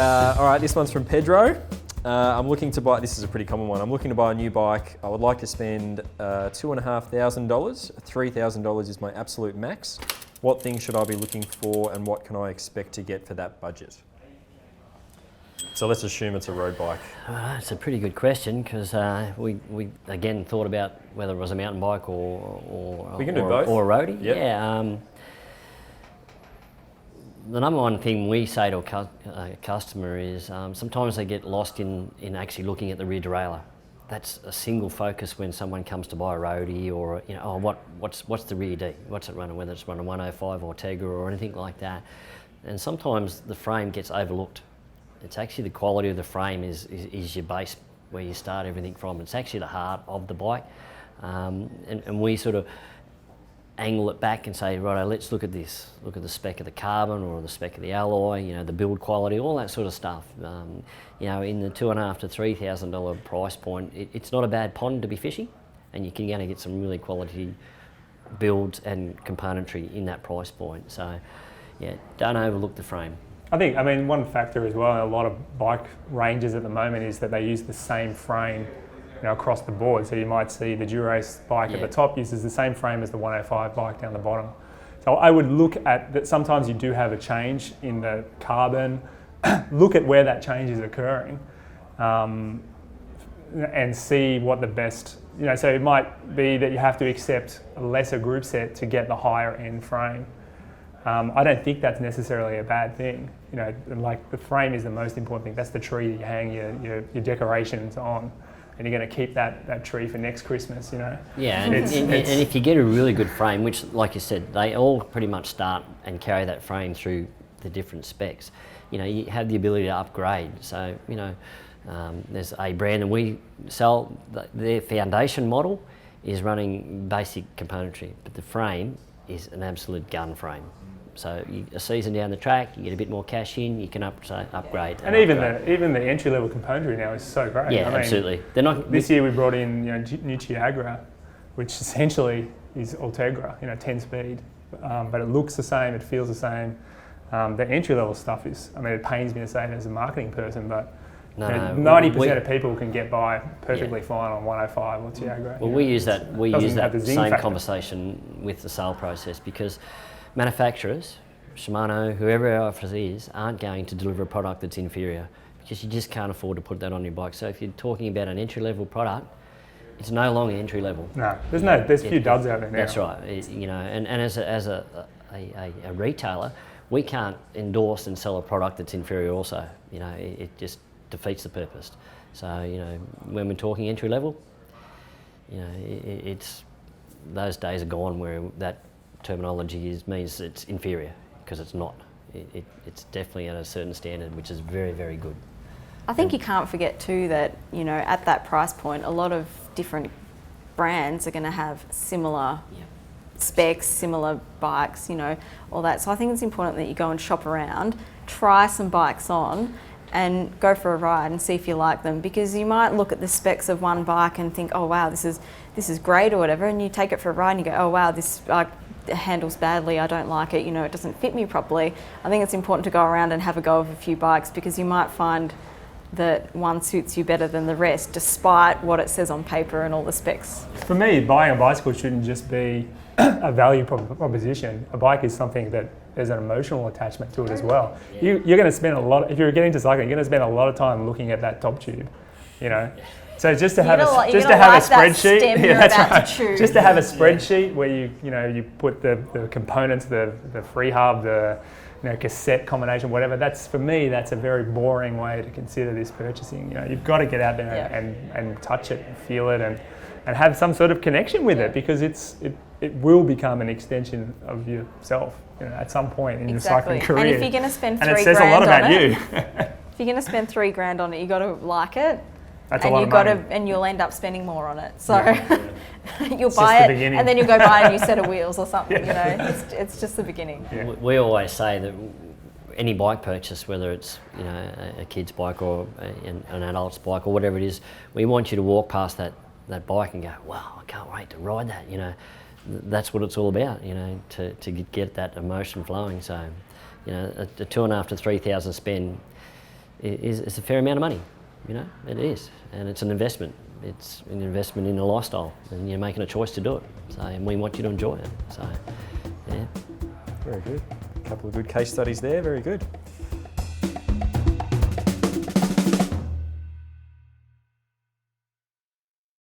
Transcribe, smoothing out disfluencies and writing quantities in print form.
All right, this one's from Pedro. I'm looking to buy, this is a pretty common one, I'm looking to buy a new bike. I would like to spend $2,500. $3,000 is my absolute max. What things should I be looking for and what can I expect to get for that budget? So let's assume it's a road bike. It's a pretty good question because we again thought about whether it was a mountain bike or we can do both. Or a roadie. Yep. Yeah. The number one thing we say to a customer is sometimes they get lost in actually looking at the rear derailleur. That's a single focus when someone comes to buy a roadie or, you know, oh, what's the rear D? What's it running, whether it's running 105 or Tegra or anything like that. And sometimes the frame gets overlooked. It's actually the quality of the frame is your base where you start everything from. It's actually the heart of the bike. And we sort of angle it back and say, righto, let's look at this. Look at the spec of the carbon or the spec of the alloy, you know, the build quality, all that sort of stuff. You know, in the $2,500 to $3,000 price point, it's not a bad pond to be fishing, and you're going to get some really quality builds and componentry in that price point. So, yeah, don't overlook the frame. I mean, one factor as well, a lot of bike ranges at the moment is that they use the same frame, you know, across the board. So you might see the Durace bike at the top uses the same frame as the 105 bike down the bottom. So I would look at that. Sometimes you do have a change in the carbon. Look at where that change is occurring, and see what the best, you know, so it might be that you have to accept a lesser group set to get the higher end frame. I don't think that's necessarily a bad thing. You know, like the frame is the most important thing. That's the tree that you hang your decorations on, and you're going to keep that tree for next Christmas, you know. Yeah, and if you get a really good frame, which, like you said, they all pretty much start and carry that frame through the different specs. You know, you have the ability to upgrade. So, you know, there's a brand, and we sell their foundation model is running basic componentry, but the frame is an absolute gun frame. So a season down the track, you get a bit more cash in, you can upgrade. And even the entry level componentry now is so great. Yeah, I mean, absolutely. They're not. This year we brought in, you know, new Chiagra, which essentially is Ultegra, you know, 10-speed, but it looks the same, it feels the same. The entry level stuff is, I mean, it pains me to say it as a marketing person, but 90% of people can get by perfectly fine on 105 or Chiagra. Well, we use that same conversation with the sale process because manufacturers, Shimano, whoever else it is, aren't going to deliver a product that's inferior because you just can't afford to put that on your bike. So if you're talking about an entry-level product, it's no longer entry-level. No, there's a few duds out there now. That's right. You know, and as a retailer, we can't endorse and sell a product that's inferior also. You know, it just defeats the purpose. So, you know, when we're talking entry-level, you know, it's those days are gone where that terminology means it's inferior, because it's not. It's definitely at a certain standard, which is very, very good. I think you can't forget too that, you know, at that price point, a lot of different brands are going to have similar specs, similar bikes, you know, all that. So I think it's important that you go and shop around, try some bikes on, and go for a ride and see if you like them, because you might look at the specs of one bike and think, oh wow, this is great or whatever, and you take it for a ride and you go, oh wow, this it handles badly, I don't like it, you know, it doesn't fit me properly. I think it's important to go around and have a go of a few bikes, because you might find that one suits you better than the rest, despite what it says on paper and all the specs. For me, buying a bicycle shouldn't just be a value proposition. A bike is something that there's an emotional attachment to it as well. You're going to spend if you're getting into cycling, you're going to spend a lot of time looking at that top tube, you know. So just to have a spreadsheet, just to have a spreadsheet where you put the components, the free hub, the cassette combination, whatever. That's, for me, that's a very boring way to consider this purchasing. You know, you've got to get out there and touch it and feel it and have some sort of connection with it, because it will become an extension of yourself, you know, at some point in your cycling career. And if you're going to spend $3,000 and it says a lot about you. If you're going to spend $3,000 on it, you got to like it. That's a lot of money. And you'll end up spending more on it. So you'll buy it, and then you'll go buy a new set of wheels or something. You know, it's just the beginning. Yeah. We always say that any bike purchase, whether it's, you know, a kid's bike or an adult's bike or whatever it is, we want you to walk past that bike and go, wow, I can't wait to ride that. You know, that's what it's all about. You know, to get that emotion flowing. So, you know, a $2,500 to $3,000 spend, is a fair amount of money. You know, it is, and it's an investment. It's an investment in a lifestyle, and you're making a choice to do it. So, and we want you to enjoy it. So, yeah. Very good. A couple of good case studies there. Very good.